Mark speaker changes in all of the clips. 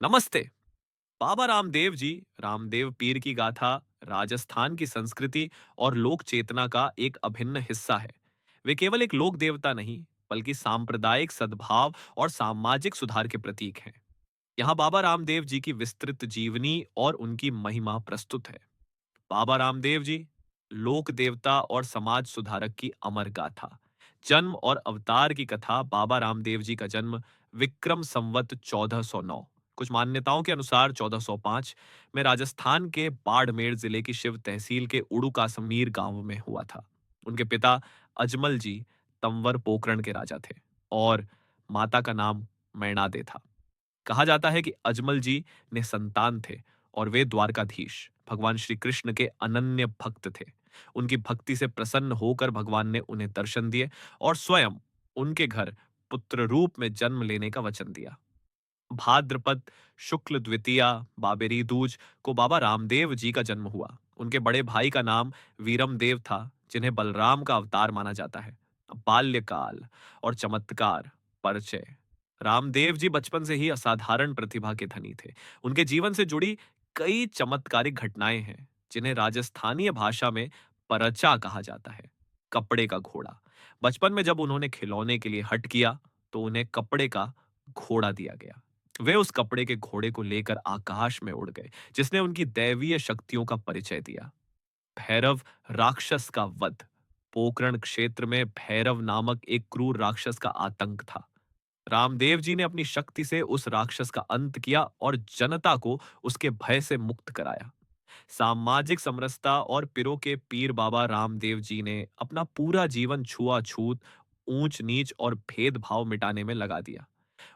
Speaker 1: नमस्ते। बाबा रामदेव जी, रामदेव पीर की गाथा राजस्थान की संस्कृति और लोक चेतना का एक अभिन्न हिस्सा है। वे केवल एक लोक देवता नहीं, बल्कि सांप्रदायिक सद्भाव और सामाजिक सुधार के प्रतीक हैं। यहाँ बाबा रामदेव जी की विस्तृत जीवनी और उनकी महिमा प्रस्तुत है। बाबा रामदेव जी, लोक देवता और समाज सुधारक की अमर गाथा। जन्म और अवतार की कथा। बाबा रामदेव जी का जन्म विक्रम संवत 1409, कुछ मान्यताओं के अनुसार 1405 में राजस्थान के बाड़मेर जिले की शिव तहसील के उड़ुका समीर गांव में हुआ था। उनके पिता अजमल जी तंवर पोकरण के राजा थे और माता का नाम मैनादे था। कहा जाता है कि अजमल जी ने संतान थे और वे द्वारकाधीश भगवान श्री कृष्ण के अनन्य भक्त थे। उनकी भक्ति से प्रसन्न होकर भगवान ने उन्हें दर्शन दिए और स्वयं उनके घर पुत्र रूप में जन्म लेने का वचन दिया। भाद्रपद शुक्ल द्वितीया बाबेरी दूज को बाबा रामदेव जी का जन्म हुआ। उनके बड़े भाई का नाम वीरम देव था, जिन्हें बलराम का अवतार माना जाता है। बाल्यकाल और चमत्कार परिचय। रामदेव जी बचपन से ही असाधारण प्रतिभा के धनी थे। उनके जीवन से जुड़ी कई चमत्कारिक घटनाएं हैं, जिन्हें राजस्थानीय भाषा में परचा कहा जाता है। कपड़े का घोड़ा। बचपन में जब उन्होंने खिलौने के लिए हट किया, तो उन्हें कपड़े का घोड़ा दिया गया। वे उस कपड़े के घोड़े को लेकर आकाश में उड़ गए, जिसने उनकी दैवीय शक्तियों का परिचय दिया। भैरव राक्षस का वध। पोकरण क्षेत्र में भैरव नामक एक क्रूर राक्षस का आतंक था। रामदेव जी ने अपनी शक्ति से उस राक्षस का अंत किया और जनता को उसके भय से मुक्त कराया। सामाजिक समरसता और पिरो के पीर बाबा रामदेव जी ने अपना पूरा जीवन छुआछूत, ऊंच नीच और भेदभाव मिटाने में लगा दिया।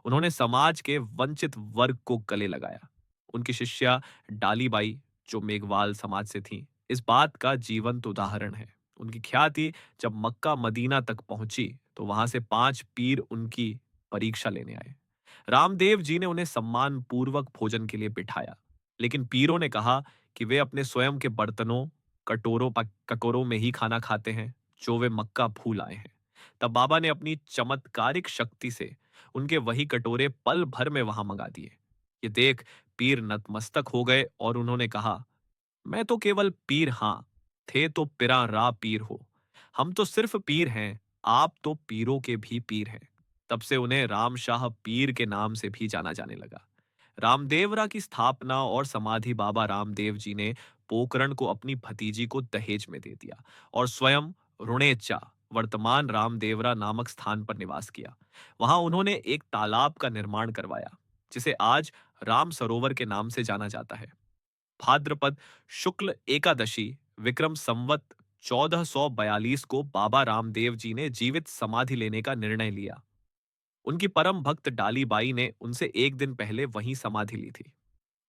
Speaker 1: उन्होंने समाज के वंचित वर्ग को गले लगाया। उनकी शिष्या डालीबाई, जो मेघवाल समाज से थी, इस बात का जीवंत उदाहरण है। उनकी ख्याति जब मक्का मदीना तक पहुंची, तो वहां से 5 पीर उनकी परीक्षा लेने आए। रामदेव जी ने उन्हें सम्मान पूर्वक भोजन के लिए बिठाया, लेकिन पीरों ने कहा कि वे अपने स्वयं के बर्तनों, कटोरों में ही खाना खाते हैं, जो वे मक्का भूल आए हैं। तब बाबा ने अपनी चमत्कारिक शक्ति से उनके वही कटोरे पल भर में वहां मंगा दिए। ये देख पीर नतमस्तक हो गए और उन्होंने कहा, मैं तो केवल पीर, हां, थे तो पिरा रा पीर हो। हम तो सिर्फ पीर हैं, आप तो पीरों के भी पीर हैं। तब से उन्हें रामशाह पीर के नाम से भी जाना जाने लगा। रामदेवरा की स्थापना और समाधि। बाबा रामदेव जी ने पोकरण को अपनी भतीजी को दहेज में दे दिया और स्वयं रुणेचा, वर्तमान रामदेवरा नामक स्थान पर निवास किया। वहां उन्होंने एक तालाब का निर्माण करवाया, जिसे आज राम सरोवर के नाम से जाना जाता है। भाद्रपद शुक्ल एकादशी विक्रम संवत 1442 को बाबा रामदेव जी ने जीवित समाधि लेने का निर्णय लिया। उनकी परम भक्त डालीबाई ने उनसे एक दिन पहले वहीं समाधि ली थी।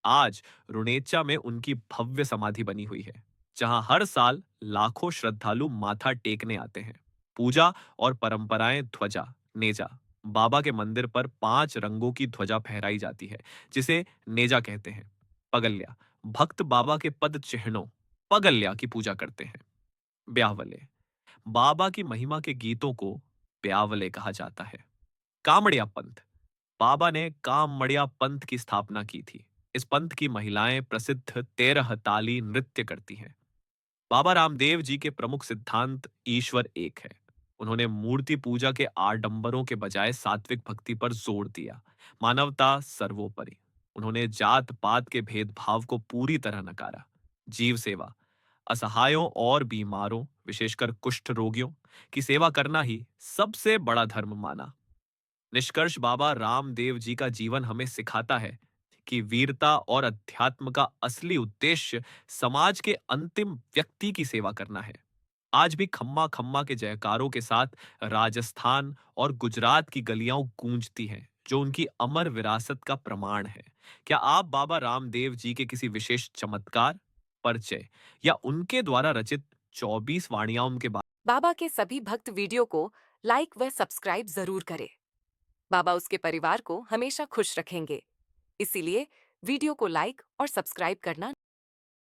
Speaker 1: आज रुणेचा में उनकी भव्य समाधि बनी हुई है, जहां हर साल लाखों श्रद्धालु माथा टेकने आते हैं। पूजा और परंपराएं। ध्वजा नेजा। बाबा के मंदिर पर 5 रंगों की ध्वजा फहराई जाती है, जिसे नेजा कहते हैं। पगल्या। भक्त बाबा के पद चिन्हों पगल्या की पूजा करते हैं। ब्यावले। बाबा की महिमा के गीतों को ब्यावले कहा जाता है। कामड़िया पंथ। बाबा ने कामड़िया पंथ की स्थापना की थी। इस पंथ की महिलाएं प्रसिद्ध 13 ताली नृत्य करती हैं। बाबा रामदेव जी के प्रमुख सिद्धांत ईश्वर एक है। उन्होंने मूर्ति पूजा के आडंबरों के बजाय सात्विक भक्ति पर जोर दिया। मानवता सर्वोपरि। उन्होंने जात पात के भेदभाव को पूरी तरह नकारा। जीव सेवा। असहायों और बीमारों, विशेषकर कुष्ठ रोगियों की सेवा करना ही सबसे बड़ा धर्म माना। निष्कर्ष, बाबा रामदेव जी का जीवन हमें सिखाता है कि वीरता और अध्यात्म का असली उद्देश्य समाज के अंतिम व्यक्ति की सेवा करना है। आज भी खम्मा खम्मा के जयकारों के साथ राजस्थान और गुजरात की गलियां गूंजती हैं, जो उनकी अमर विरासत का प्रमाण है। क्या आप बाबा रामदेव जी के किसी विशेष चमत्कार, परिचय या उनके द्वारा रचित 24 वाणियाओं के
Speaker 2: बाबा के सभी भक्त वीडियो को लाइक व सब्सक्राइब जरूर करें। बाबा उसके परिवार को हमेशा खुश रखेंगे। इसीलिए वीडियो को लाइक और सब्सक्राइब करना